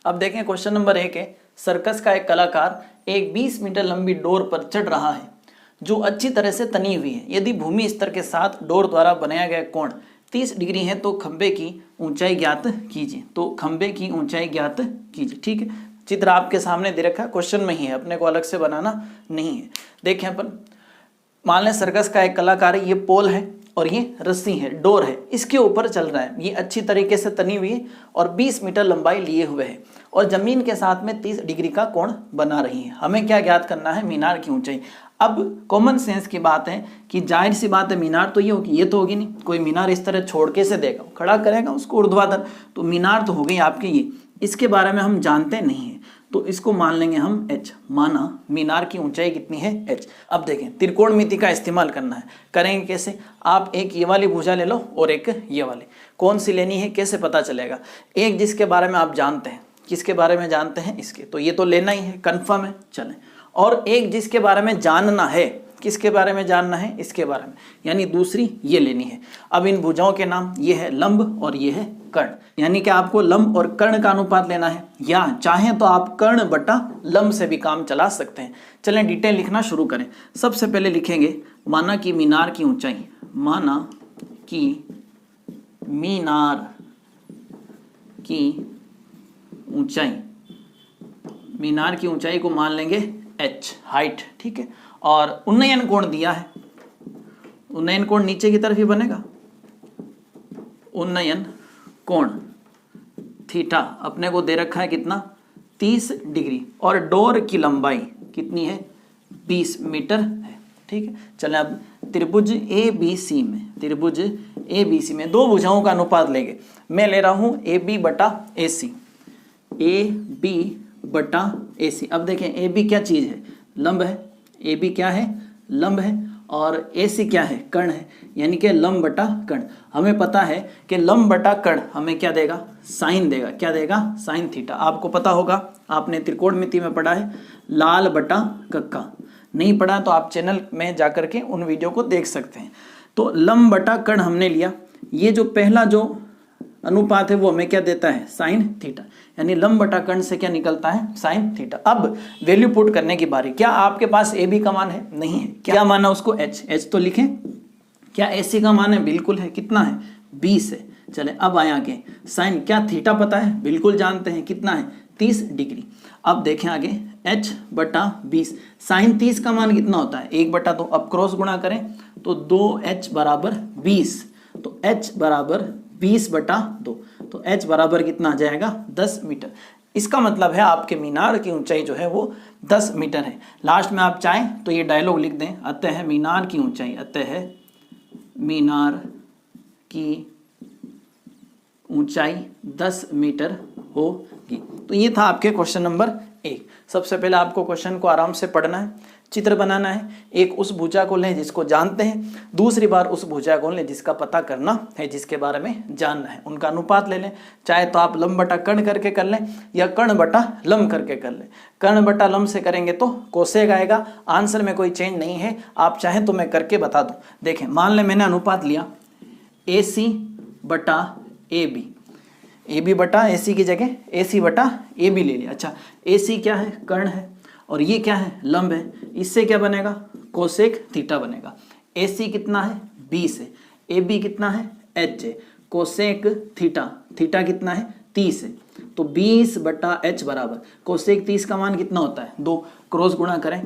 अब देखें question number 1 है, सर्कस का एक कलाकार एक 20 मीटर लंबी डोर पर चढ़ रहा है जो अच्छी तरह से तनी हुई है। यदि भूमि स्तर के साथ डोर द्वारा बनाया गया कोण 30 डिग्री है तो खंबे की ऊंचाई ज्ञात कीजिए। तो खंबे की ऊंचाई ज्ञात कीजिए। ठीक है, चित्र आपके सामने दे रखा है, क्वेश्चन में ही है, अपने को अलग से बनाना नहीं है। देखें अपन, मान लें सर्कस का एक कलाकार है, ये पोल है और ये रस्सी है, डोर है, इसके ऊपर चल रहा है। ये अच्छी तरीके से तनी हुई है और 20 मीटर लंबाई लिए हुए है और जमीन के साथ में 30 डिग्री का कोण बना रही है। हमें क्या ज्ञात करना है? मीनार की ऊंचाई। अब कॉमन सेंस की बात है कि जाहिर सी बात है मीनार तो ये होगी, ये तो होगी नहीं। कोई मीनार इस तरह छोड़ के से देगा, खड़ा करेगा उसको ऊर्ध्वाधर, तो मीनार तो हो गई आपकी ये। इसके बारे में हम जानते नहीं है तो इसको मान लेंगे हम h। माना मीनार की ऊंचाई कितनी है? h। अब देखें, त्रिकोणमिति का इस्तेमाल करना है। करेंगे कैसे? आप एक ये वाली भुजा ले लो और एक ये वाली, कौन सी लेनी है कैसे पता चलेगा? एक जिसके बारे में आप जानते हैं, किसके बारे में जानते हैं? इसके, तो ये तो लेना ही है, कन्फर्म है, चलें। और एक जिसके बारे में जानना है, किसके बारे में जानना है? इसके बारे में, यानी दूसरी ये लेनी है। अब इन भुजाओं के नाम, ये है लंब और ये है कर्ण, यानी कि आपको लंब और कर्ण का अनुपात लेना है, या चाहें तो आप कर्ण बटा लंब से भी काम चला सकते हैं। चलें डिटेल लिखना शुरू करें। सबसे पहले लिखेंगे, माना कि मीनार की ऊंचाई, माना कि मीनार की ऊंचाई, मीनार की ऊंचाई को मान लेंगे h, हाइट। ठीक है, और उन्नयन कोण दिया है, उन्नयन कोण नीचे की तरफ ही बनेगा, उन्नयन कोण थीटा अपने को दे रखा है कितना? 30 डिग्री। और डोर की लंबाई कितनी है? 20 मीटर है। ठीक है, चलें अब त्रिभुज ABC में, त्रिभुज ABC में दो भुजाओं का अनुपात लेंगे। मैं ले रहा हूं AB बटा AC, AB बटा AC। अब देखें AB क्या चीज है? लंब है। AB क्या है? लंब है। और AC क्या है? कर्ण है, यानी कि लंब बटा कर्ण। हमें पता है कि लंब बटा कर्ण हमें क्या देगा? साइन देगा। क्या देगा? Sine theta. आपको पता होगा, आपने त्रिकोणमिति में पढ़ा है, लाल बटा कक्का। नहीं पढ़ा तो आप चैनल में जाकर के उन वीडियो को देख सकते हैं। तो लंब बटा कर्ण हमने लिया, ये जो पहला जो अनुपात है वो हमें क्या देता है? साइन थीटा, यानी लंब बटा कर्ण से क्या निकलता है? Sine theta. अब वैल्यू पुट करने की बारी। क्या आपके पास ए बी का मान है? नहीं है। क्या माना उसको? h तो लिखें। क्या AC का मान है? बिल्कुल है। कितना है? 20 है। चले अब आए आगे, साइन, क्या थीटा पता है? बिल्कुल जानते हैं, कितना है? 30 डिग्री। अब देखें आगे, h बटा 20, साइन 30 का मान कितना होता है? 1 बटा 2। अब क्रॉस गुणा करें तो 2h बराबर 20, तो h बराबर 20 बटा 2, तो h बराबर कितना आ जाएगा? 10 मीटर। इसका मतलब है आपके मीनार की ऊंचाई जो है वो 10 मीटर है। लास्ट में आप चाहें तो ये डायलॉग लिख दें, अतः मीनार की ऊंचाई, अतः मीनार की ऊंचाई 10 मीटर होगी। तो ये था आपके क्वेश्चन नंबर 1। सबसे पहले आपको क्वेश्चन को आराम से पढ़ना है, चित्र बनाना है। एक उस भुजा को लें जिसको जानते हैं, दूसरी बार उस भुजा को लें जिसका पता करना है, जिसके बारे में जानना है। उनका अनुपात ले लें, चाहे तो आप लंब बटा कर्ण करके कर लें या कर्ण बटा लंब करके कर लें। कर्ण बटा लंब से करेंगे तो कोसेक आएगा। आंसर में कोई चेंज नहीं है, आप चाहें तो मैं करके बता दूं। देखें, मान लें मैंने अनुपात लिया AC बटा AB, AB बटा AC की जगह AC बटा AB ले लिया। अच्छा, AC क्या है? कर्ण है, और ये क्या है? लंब है। इससे क्या बनेगा? कोसेक थीटा बनेगा। AC कितना है? 20 है। AB कितना है? h है। कोसेक थीटा, थीटा कितना है? 30 है। तो 20 बटा h बराबर कोसेक 30 का मान कितना होता है? 2। क्रॉस गुणा करें,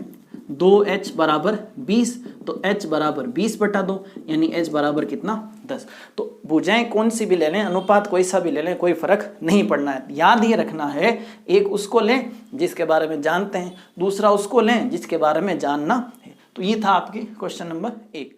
2h बराबर 20, तो h बराबर 20 बटा 2, यानी h बराबर कितना? 10। तो भुजाएं कौन सी भी ले लें, अनुपात कोई सा भी ले लें, कोई फर्क नहीं पड़ना है। याद ये रखना है, एक उसको लें जिसके बारे में जानते हैं, दूसरा उसको लें जिसके बारे में जानना है। तो ये था आपके क्वेश्चन नंबर 1।